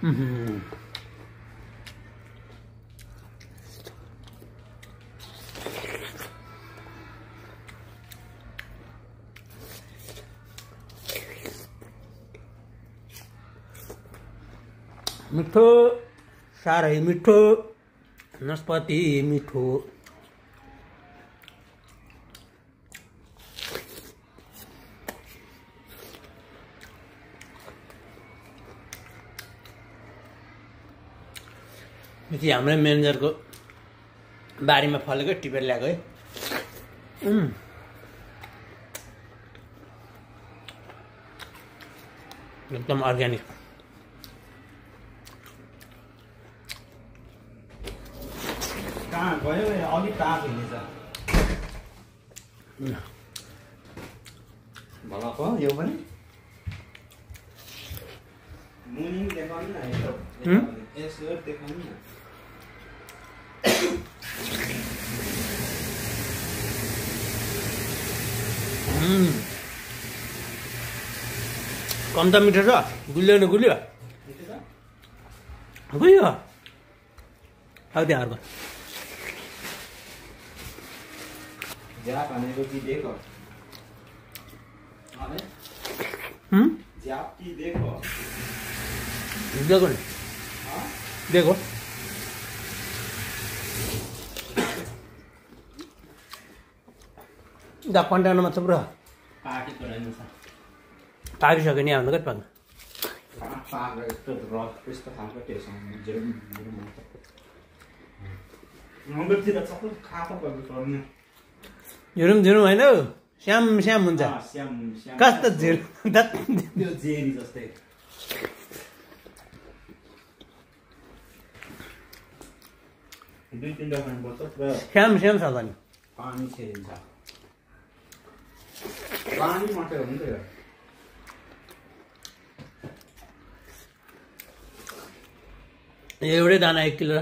मिठो, साह्रै मिठो, नास्पाती मिठो। मिठी हाम्रै म्यानेजरको बारीमा फलेको टिपेर ल्याएको है। एकदम अर्ग्यानिक। कहाँ गयो अघि ताप हिँडेछ भलको यो पनि मुनि देखाउनु न यसो देखाउनु न। कम त मिठो छ, गुलियो न गुलियो गुलियो। अब त्यहाँ अर्को ज्याप हानेको कि देखो ज्याप कि देखो देखो नि देखो दा कन्टेनरमा मात्र पुरा पाकेको रहेछ पाकिसक्यो नि आउनु कति पाक्नु पाकेको यस्तो रस त्यस्तो खालको टेस्ट नम्बरतिर सबै खाएको गर्नु झुरुम झुरुम होइन हौ, श्याम श्याम हुन्छ कस्तो झुर त्यो जेरी जस्तै। दुई तिनवटा खानुपर्छ पुरा श्याम श्याम छ भने पानी छेरिन्छ पानी मात्रै हो नि त यो। एउटै दाना 1 किलो